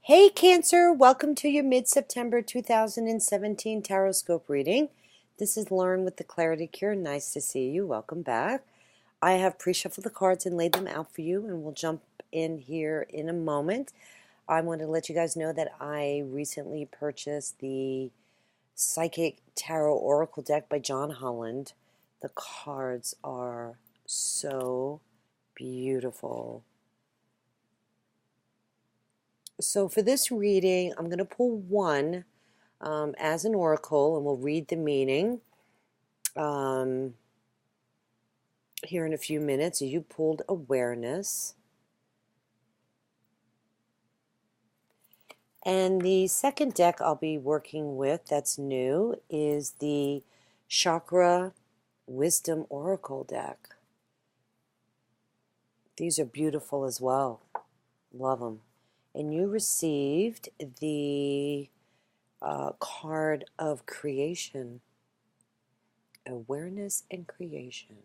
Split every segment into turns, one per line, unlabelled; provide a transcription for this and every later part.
Hey Cancer, welcome to your mid-September 2017 Tarot Scope reading. This is Lauren with the Clarity Cure. Nice to see you. Welcome back. I have pre-shuffled the cards and laid them out for you, and we'll jump in here in a moment. I want to let you guys know that I recently purchased the Psychic Tarot Oracle deck by John Holland. The cards are so beautiful. So for this reading, I'm going to pull one as an oracle, and we'll read the meaning here in a few minutes. You pulled awareness. And the second deck I'll be working with that's new is the Chakra Wisdom Oracle deck. These are beautiful as well. Love them. And you received the card of creation. Awareness and creation.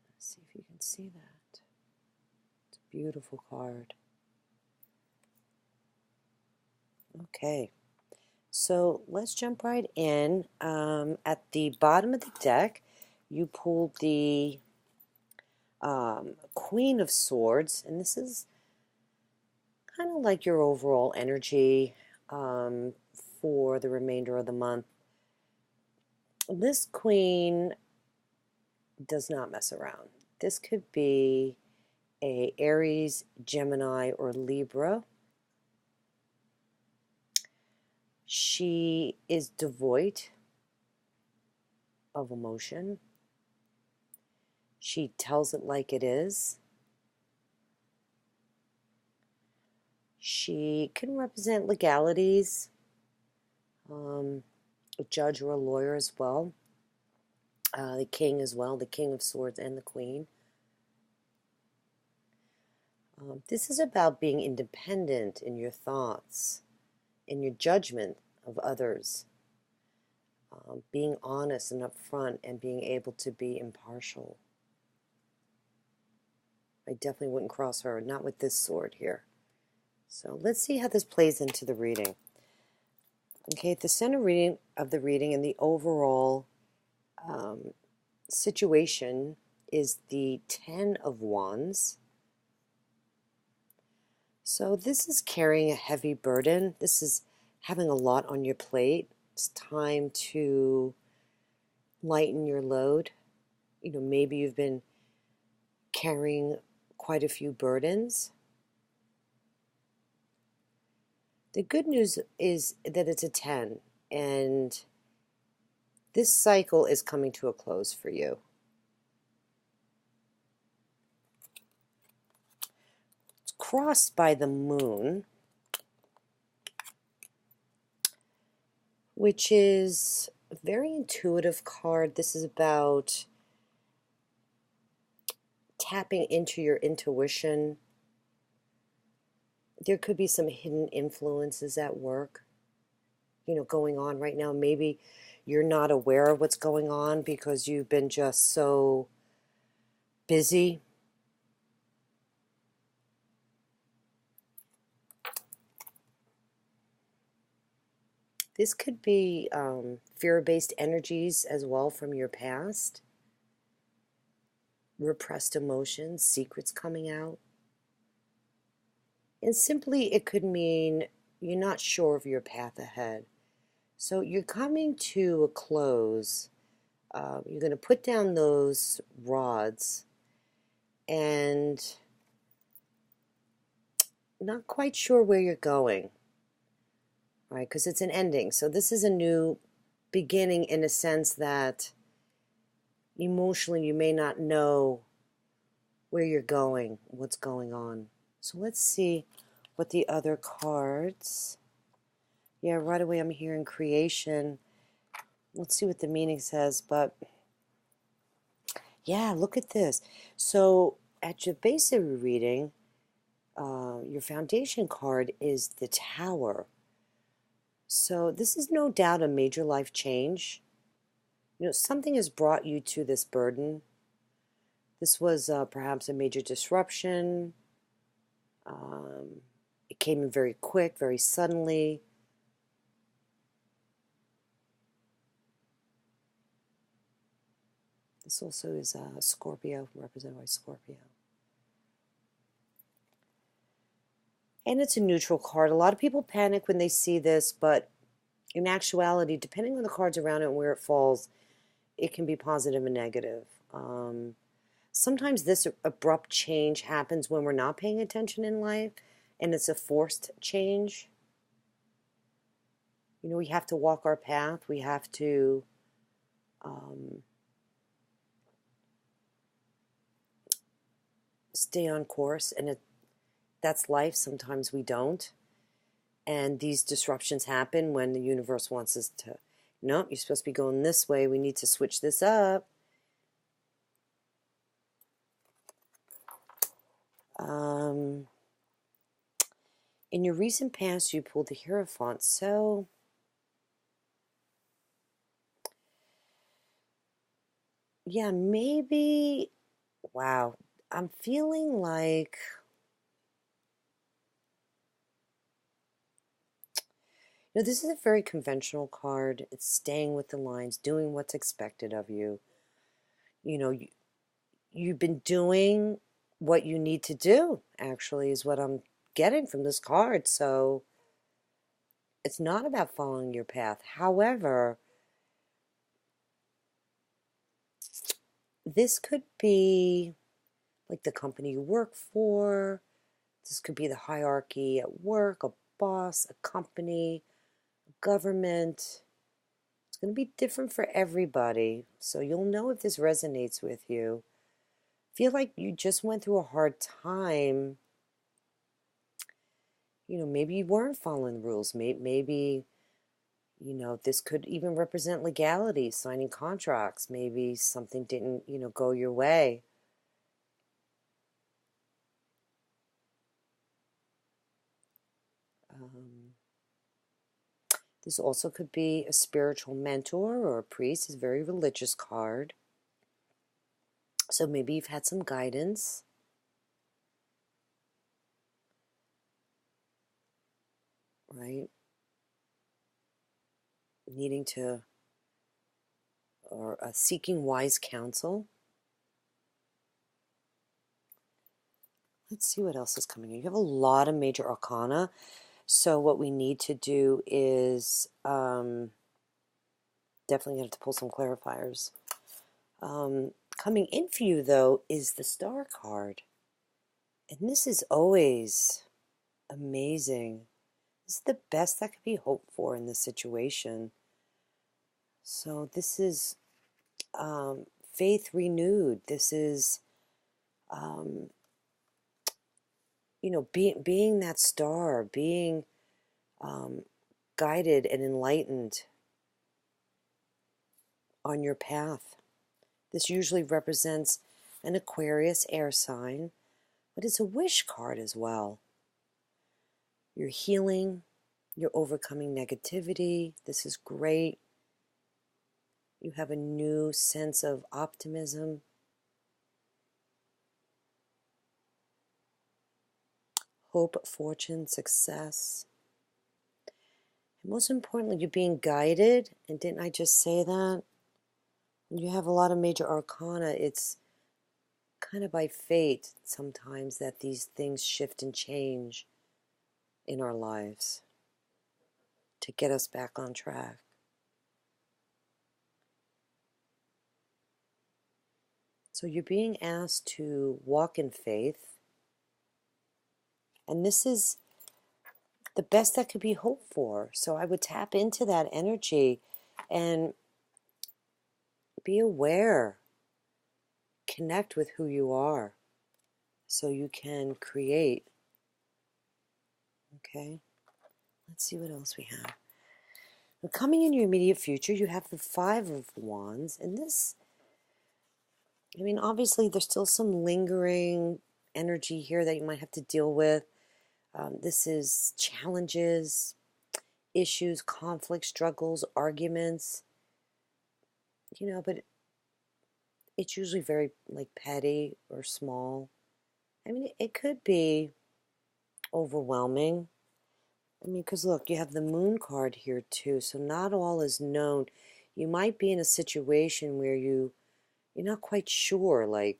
Let's see if you can see that. It's a beautiful card. Okay, so let's jump right in. At the bottom of the deck, you pulled the Queen of Swords, and this is kind of like your overall energy for the remainder of the month. This queen does not mess around. This could be a Aries, Gemini, or Libra. She is devoid of emotion. She tells it like it is. She can represent legalities, a judge or a lawyer as well. The king as well, the King of Swords and the Queen. This is about being independent in your thoughts, in your judgment of others, being honest and upfront, and being able to be impartial. I definitely wouldn't cross her, not with this sword here. So let's see how this plays into the reading. Okay, at the center reading of the reading and the overall situation is the Ten of Wands. So this is carrying a heavy burden. This is having a lot on your plate. It's time to lighten your load. You know, maybe you've been carrying quite a few burdens. The good news is that it's a 10, and this cycle is coming to a close for you. It's crossed by the moon, which is a very intuitive card. This is about tapping into your intuition. There could be some hidden influences at work, you know, going on right now. Maybe you're not aware of what's going on because you've been just so busy. This could be fear-based energies as well from your past. Repressed emotions, secrets coming out. And simply it could mean you're not sure of your path ahead. So you're coming to a close. You're going to put down those rods and not quite sure where you're going, right? Because it's an ending. So this is a new beginning in a sense that emotionally you may not know where you're going, what's going on. So let's see what the other cards. Yeah, right away I'm hearing creation. Let's see what the meaning says, but yeah, look at this. So at your base of your reading, your foundation card is the Tower. So this is no doubt a major life change. You know, something has brought you to this burden. This was perhaps a major disruption, It came in very quick, very suddenly. This also is Scorpio, represented by Scorpio. And it's a neutral card. A lot of people panic when they see this, but in actuality, depending on the cards around it and where it falls, it can be positive and negative. Sometimes this abrupt change happens when we're not paying attention in life, and it's a forced change. You know, we have to walk our path. We have to stay on course, and that's life. Sometimes we don't. And these disruptions happen when the universe wants us to, nope, you're supposed to be going this way. We need to switch this up. In your recent past, you pulled the Hierophant. So, yeah, maybe, wow, I'm feeling like, you know, this is a very conventional card. It's staying with the lines, doing what's expected of you. You know, you've been doing what you need to do, actually, is what I'm getting from this card. So it's not about following your path. However, this could be like the company you work for. This could be the hierarchy at work, a boss, a company, a government. It's going to be different for everybody. So you'll know if this resonates with you. Feel like you just went through a hard time. You know, maybe you weren't following the rules. Maybe, you know, this could even represent legality, signing contracts. Maybe something didn't, you know, go your way. This also could be a spiritual mentor or a priest. It's a very religious card. So maybe you've had some guidance. Right? Needing to, or seeking wise counsel. Let's see what else is coming in. You have a lot of major arcana. So what we need to do is definitely have to pull some clarifiers. Coming in for you, though, is the Star card. And this is always amazing. This is the best that could be hoped for in this situation. So this is faith renewed. This is, you know, being that star, being guided and enlightened on your path. This usually represents an Aquarius air sign, but it's a wish card as well. You're healing, you're overcoming negativity. This is great. You have a new sense of optimism. Hope, fortune, success. And most importantly, you're being guided. And didn't I just say that? When you have a lot of major arcana, it's kind of by fate sometimes that these things shift and change in our lives to get us back on track. So you're being asked to walk in faith. And this is the best that could be hoped for. So I would tap into that energy and be aware. Connect with who you are so you can create. Okay? Let's see what else we have. Now, coming in your immediate future, you have the Five of Wands. And this, I mean, obviously there's still some lingering energy here that you might have to deal with. This is challenges, issues, conflicts, struggles, arguments. You know, but it's usually very like petty or small. I mean, it could be overwhelming. I mean, because look, you have the moon card here too, so not all is known. You might be in a situation where you're not quite sure, like,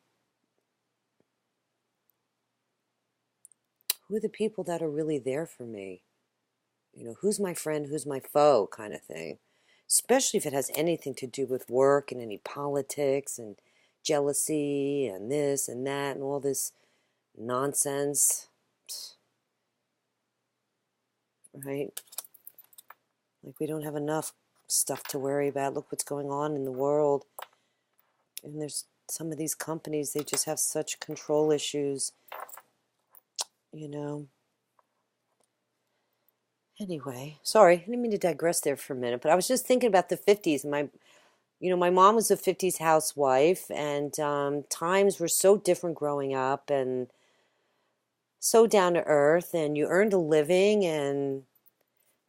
who are the people that are really there for me? Who's my friend, who's my foe, kind of thing. Especially if it has anything to do with work and any politics and jealousy and this and that and all this nonsense, right? Like, we don't have enough stuff to worry about. Look what's going on in the world. And there's some of these companies, they just have such control issues, you know. Anyway, sorry, I didn't mean to digress there for a minute, but I was just thinking about the 50s. My mom was a 50s housewife, and times were so different growing up and so down to earth, and you earned a living, and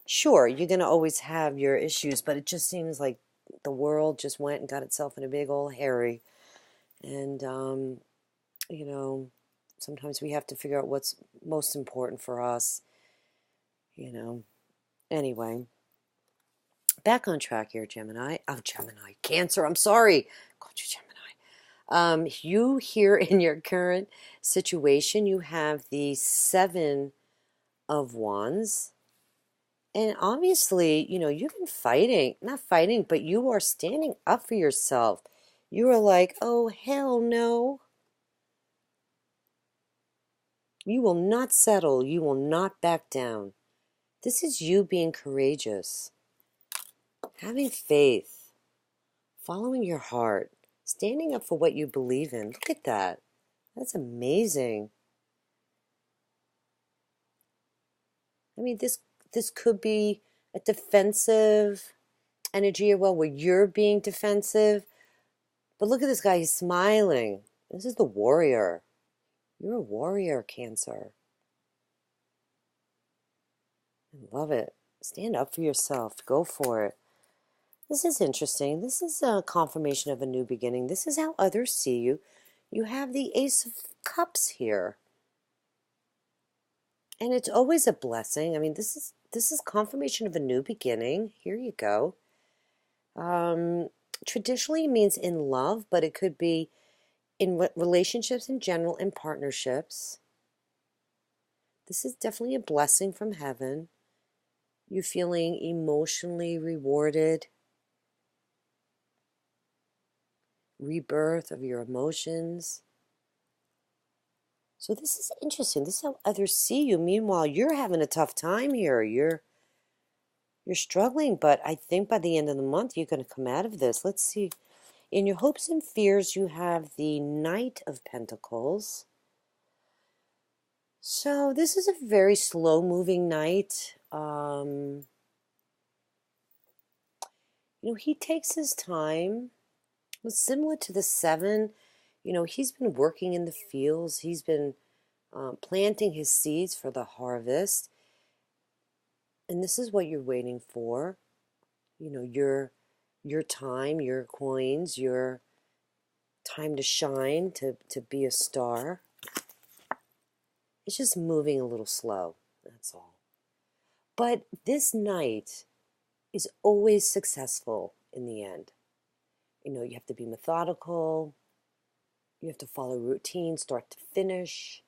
sure, you're going to always have your issues, but it just seems like the world just went and got itself in a big old hurry. And, you know, sometimes we have to figure out what's most important for us, you know. Anyway, back on track here, Gemini. Oh, Gemini. Cancer, I'm sorry. Called you Gemini. You here in your current situation, you have the Seven of Wands. And obviously, you've been fighting, not fighting, but you are standing up for yourself. You are like, oh, hell no. You will not settle. You will not back down. This is you being courageous, having faith, following your heart, standing up for what you believe in. Look at that. That's amazing. I mean, this could be a defensive energy as well, where you're being defensive. But look at this guy, he's smiling. This is the warrior. You're a warrior, Cancer. I love it. Stand up for yourself. Go for it. This is interesting. This is a confirmation of a new beginning. This is how others see you. You have the Ace of Cups here. And it's always a blessing. I mean, this is confirmation of a new beginning. Here you go. Traditionally means in love, but it could be in relationships in general, in partnerships. This is definitely a blessing from heaven. You feeling emotionally rewarded. Rebirth of your emotions. So this is interesting. This is how others see you. Meanwhile, you're having a tough time here. You're struggling, but I think by the end of the month, you're going to come out of this. Let's see. In your hopes and fears, you have the Knight of Pentacles. So this is a very slow-moving knight. He takes his time. It's similar to the Seven. He's been working in the fields. He's been planting his seeds for the harvest. And this is what you're waiting for. Your time, your coins, your time to shine, to be a star. It's just moving a little slow, that's all. But this knight is always successful in the end. You have to be methodical. You have to follow routine, start to finish.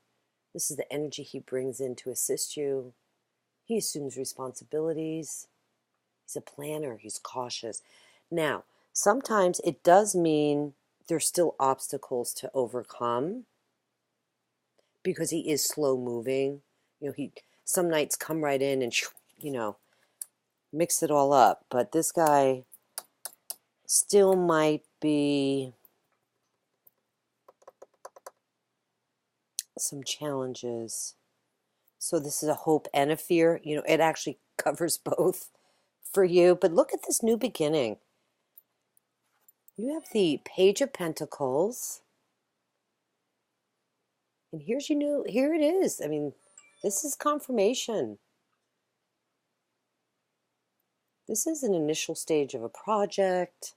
This is the energy he brings in to assist you. He assumes responsibilities. He's a planner. He's cautious. Now, sometimes it does mean there's still obstacles to overcome because he is slow moving. Some nights come right in and mix it all up. But this guy still might be some challenges. So this is a hope and a fear. It actually covers both for you. But look at this new beginning. You have the Page of Pentacles. And here it is. I mean, this is confirmation. This is an initial stage of a project.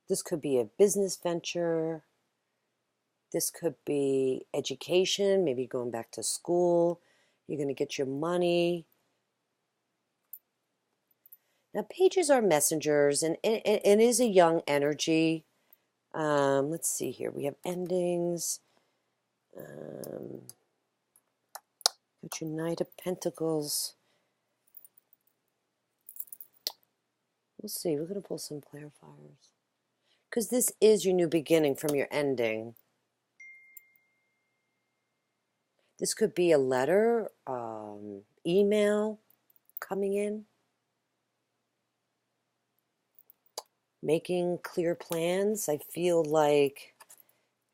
This could be a business venture. This could be education, maybe going back to school. You're going to get your money. Now, pages are messengers, and it is a young energy. Let's see here. We have endings. Got your Knight of Pentacles. We'll see. We're going to pull some clarifiers. Because this is your new beginning from your ending. This could be a letter, email coming in. Making clear plans. I feel like,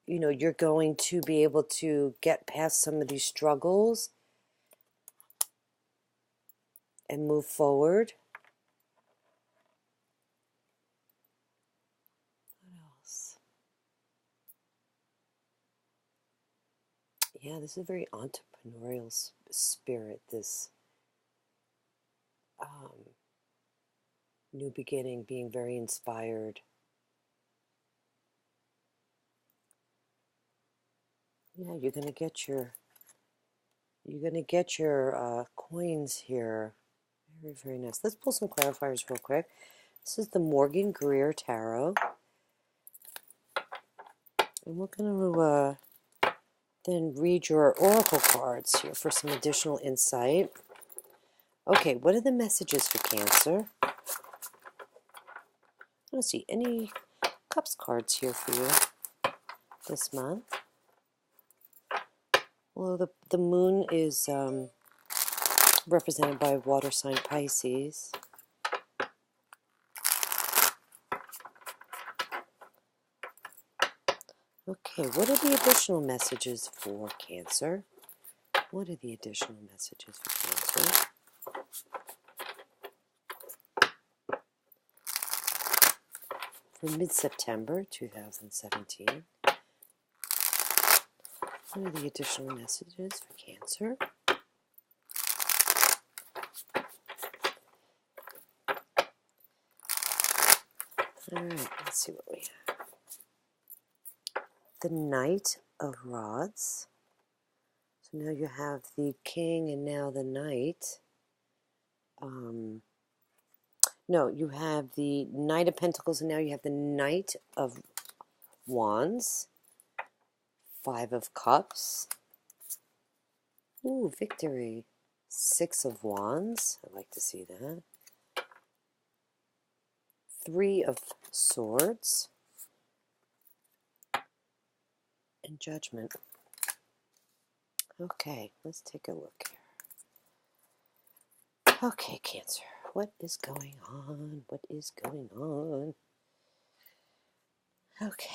you know, you're going to be able to get past some of these struggles and move forward. What else? Yeah, this is a very entrepreneurial spirit, this new beginning, being very inspired. Yeah, you're gonna get your coins here. Very, very nice. Let's pull some clarifiers real quick. This is the Morgan Greer Tarot. And we're going to then read your oracle cards here for some additional insight. Okay, what are the messages for Cancer? Let's see, any Cups cards here for you this month? Well, the moon is represented by water sign Pisces. Okay, what are the additional messages for Cancer? What are the additional messages for Cancer? For mid-September 2017. What are the additional messages for Cancer? All right, let's see what we have. The Knight of Rods. So now you have the King and now the Knight. No, you have the Knight of Pentacles and now you have the Knight of Wands. Five of Cups. Ooh, victory. Six of Wands. I'd like to see that. Three of Swords. And Judgment. Okay, let's take a look here. Okay, Cancer. What is going on? What is going on? Okay.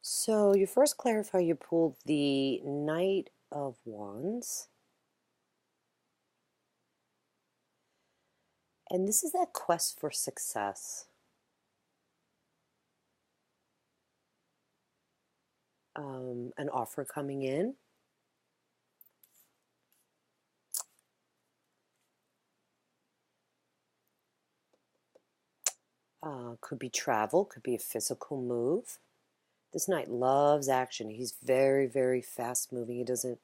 So you first clarify you pulled the Knight of Wands. And this is that quest for success. An offer coming in. Could be travel, could be a physical move. This Knight loves action. He's very, very fast moving. He doesn't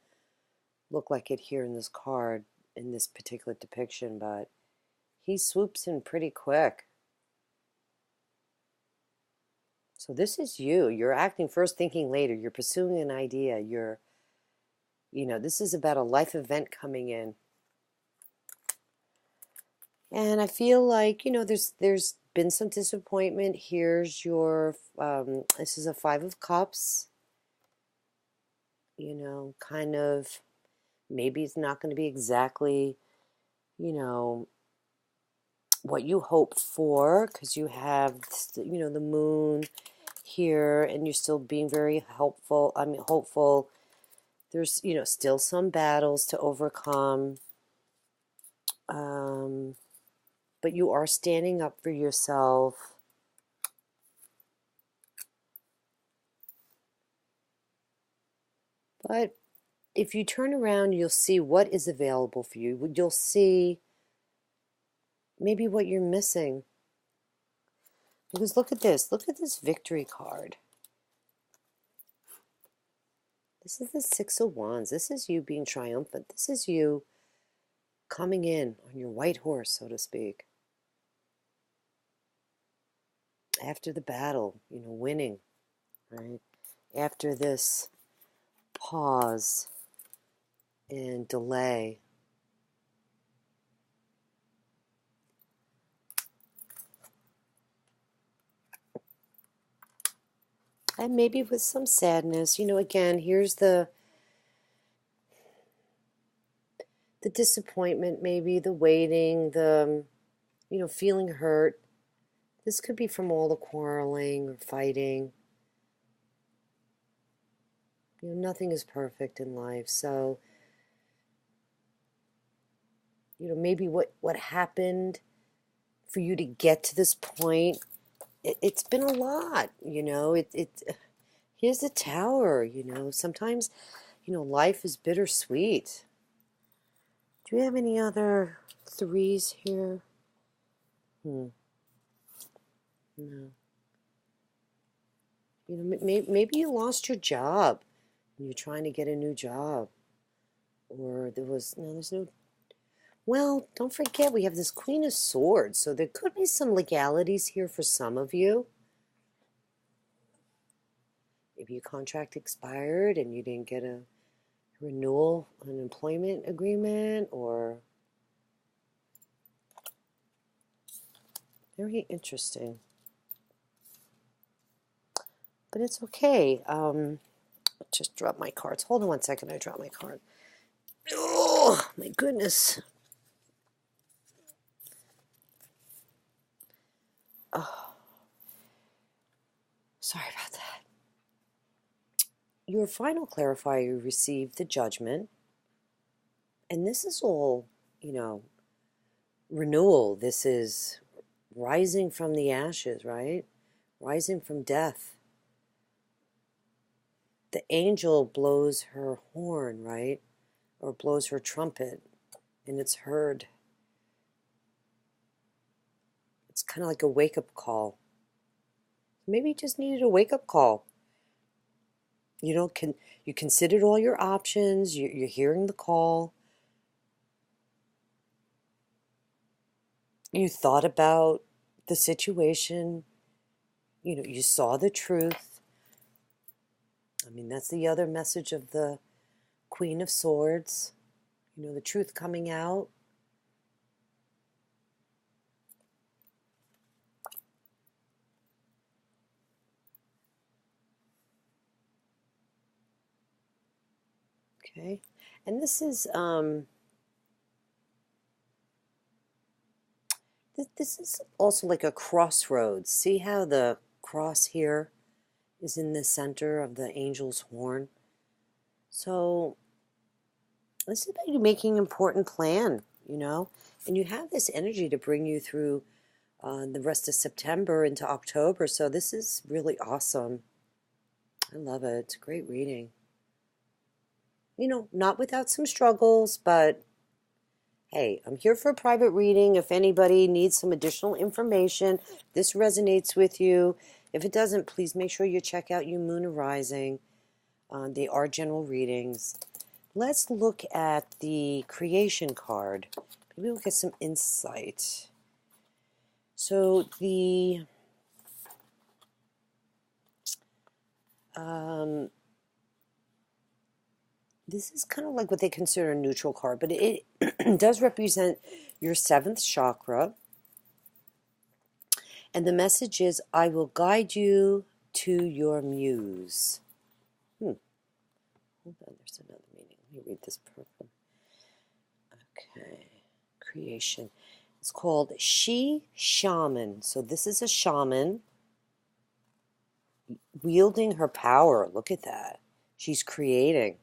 look like it here in this card, in this particular depiction, but he swoops in pretty quick. So this is you. You're acting first, thinking later. You're pursuing an idea. This is about a life event coming in. And I feel like, there's been some disappointment. Here's your, this is a Five of Cups. Kind of, maybe it's not going to be exactly, what you hoped for, because you have, the moon here, and you're still being very hopeful. There's, still some battles to overcome. But you are standing up for yourself. But if you turn around, you'll see what is available for you. You'll see maybe what you're missing. Because look at this. Look at this victory card. This is the Six of Wands. This is you being triumphant. This is you coming in on your white horse, so to speak. After the battle, winning, right? After this pause and delay. And maybe with some sadness, again, here's the disappointment, maybe the waiting, the, feeling hurt. This could be from all the quarreling or fighting. Nothing is perfect in life. So, maybe what happened for you to get to this point, it's been a lot, here's the Tower, sometimes, life is bittersweet. Do we have any other threes here? No. Maybe you lost your job and you're trying to get a new job. Or there's no. Well, don't forget we have this Queen of Swords, so there could be some legalities here for some of you. Maybe your contract expired and you didn't get a renewal, an employment agreement, or very interesting. But it's okay. Just drop my cards. Hold on one second. I dropped my card. Oh, my goodness. Oh, sorry about that. Your final clarifier, you received the Judgment. And this is all, renewal. This is rising from the ashes, right? Rising from death. The angel blows her horn, right? Or blows her trumpet, and it's heard. It's kind of like a wake-up call. Maybe you just needed a wake-up call. You considered all your options. You're hearing the call. You thought about the situation. You saw the truth. I mean, that's the other message of the Queen of Swords. The truth coming out. Okay, and this is this is also like a crossroads. See how the cross here is in the center of the angel's horn? So this is about you making an important plan, and you have this energy to bring you through the rest of September into October. So this is really awesome. I love it. It's a great reading. Not without some struggles, but hey, I'm here for a private reading. If anybody needs some additional information, this resonates with you. If it doesn't, please make sure you check out your Moon Arising. They are general readings. Let's look at the creation card. Maybe we'll get some insight. So the this is kind of like what they consider a neutral card, but it does represent your 7th chakra. And the message is, I will guide you to your muse. Hold on, there's another meaning. Let me read this purple. Okay, creation. It's called She Shaman. So this is a shaman wielding her power. Look at that. She's creating.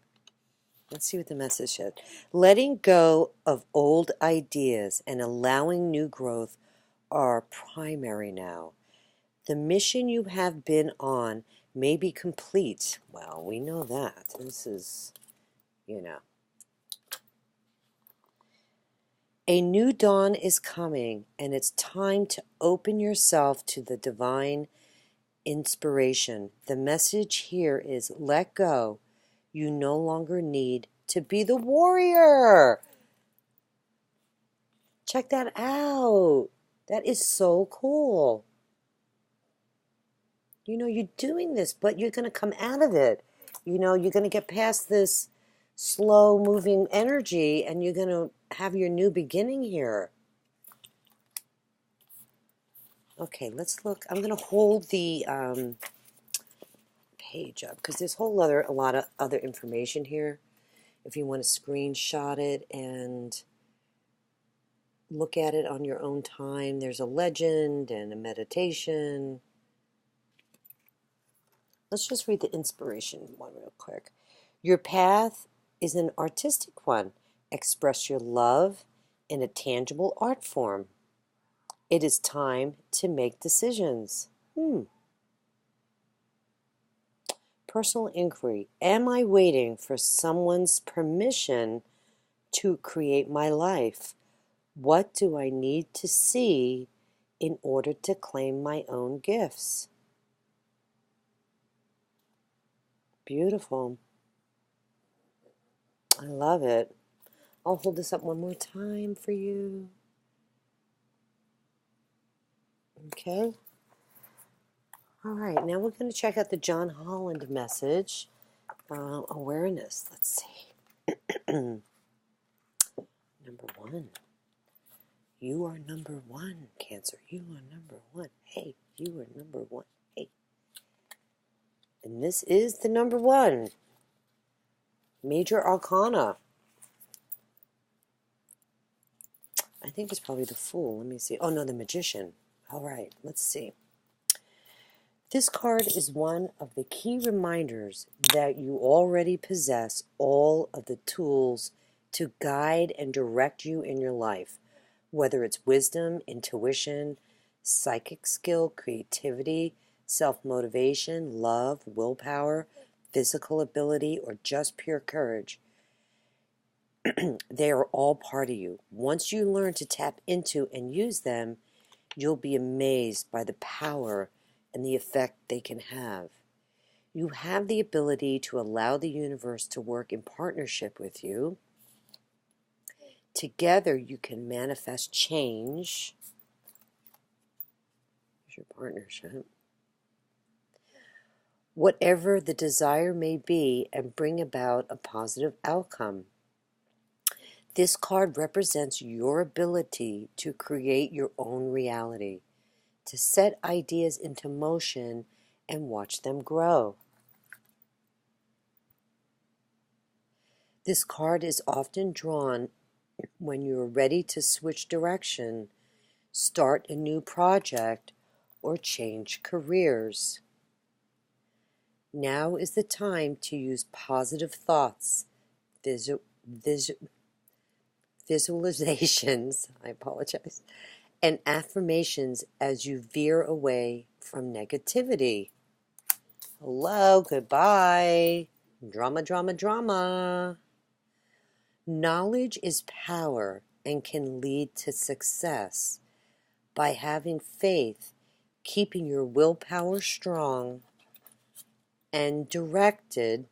Let's see what the message is. Letting go of old ideas and allowing new growth are primary now. The mission you have been on may be complete. Well, we know that. This is, A new dawn is coming, and it's time to open yourself to the divine inspiration. The message here is let go. You no longer need to be the warrior. Check that out. That is so cool. You're doing this, but you're going to come out of it. You're going to get past this slow moving energy and you're going to have your new beginning here. Okay, let's look. I'm going to hold the page up because there's a lot of other information here. If you want to screenshot it and look at it on your own time, there's a legend and a meditation. Let's just read the inspiration one real quick. Your path is an artistic one. Express your love in a tangible art form. It is time to make decisions. Personal inquiry. Am I waiting for someone's permission to create my life? What do I need to see in order to claim my own gifts? Beautiful. I love it. I'll hold this up one more time for you. Okay. All right, now we're going to check out the John Holland message. Awareness. Let's see. Number 1. You are number 1, Cancer. You are number 1. Hey, you are number 1. Hey. And this is the number 1. Major Arcana. I think it's probably the Fool. Let me see. Oh, no, the Magician. All right, let's see. This card is one of the key reminders that you already possess all of the tools to guide and direct you in your life, whether it's wisdom, intuition, psychic skill, creativity, self-motivation, love, willpower, physical ability, or just pure courage. They are all part of you. Once you learn to tap into and use them, you'll be amazed by the power and the effect they can have. You have the ability to allow the universe to work in partnership with you. Together, you can manifest change. Here's your partnership. Whatever the desire may be, and bring about a positive outcome. This card represents your ability to create your own reality, to set ideas into motion and watch them grow. This card is often drawn when you are ready to switch direction, start a new project, or change careers. Now is the time to use positive thoughts, visualizations, I apologize, and affirmations as you veer away from negativity. Hello, goodbye. Drama, drama, drama. Knowledge is power and can lead to success. By having faith, keeping your willpower strong and directed,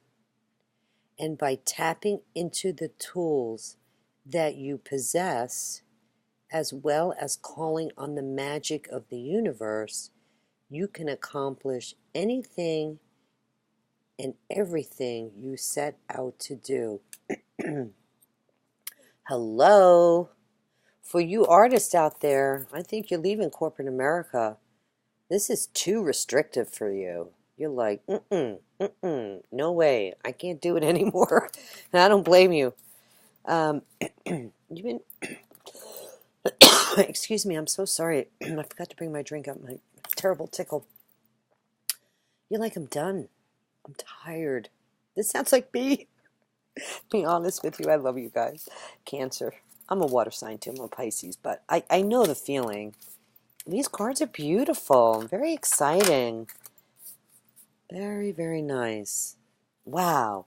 and by tapping into the tools that you possess, as well as calling on the magic of the universe, you can accomplish anything and everything you set out to do. Hello. For you artists out there, I think you're leaving corporate America. This is too restrictive for you. You're like, no way. I can't do it anymore. And I don't blame you. You've been... Excuse me, I'm so sorry. I forgot to bring my drink up. My terrible tickle. You're like, I'm done. I'm tired. This sounds like me. Be honest with you, I love you guys. Cancer. I'm a water sign too. I'm a Pisces, but I know the feeling. These cards are beautiful. Very exciting. Very, very nice. Wow.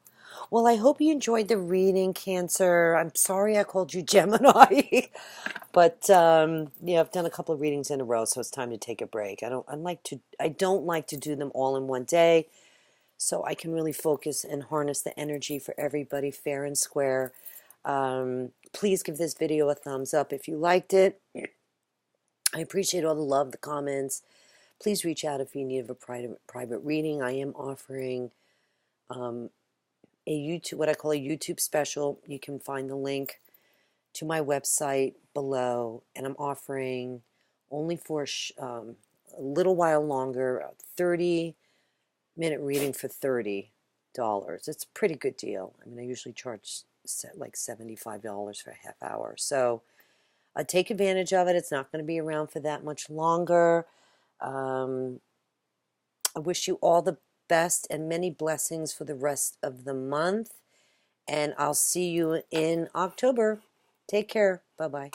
Well, I hope you enjoyed the reading, Cancer. I'm sorry I called you Gemini. But yeah, I've done a couple of readings in a row, so it's time to take a break. I don't like to do them all in one day. so I can really focus and harness the energy for everybody fair and square. Please give this video a thumbs up if you liked it. I appreciate all the love, the comments. Please reach out if you need a private reading. I am offering a YouTube, what I call a YouTube special. You can find the link to my website below, and I'm offering only for a little while longer, a 30-minute reading for $30. It's a pretty good deal. I mean, I usually charge like $75 for a half hour. So take advantage of it. It's not going to be around for that much longer. I wish you all the best and many blessings for the rest of the month. And I'll see you in October. Take care. Bye-bye.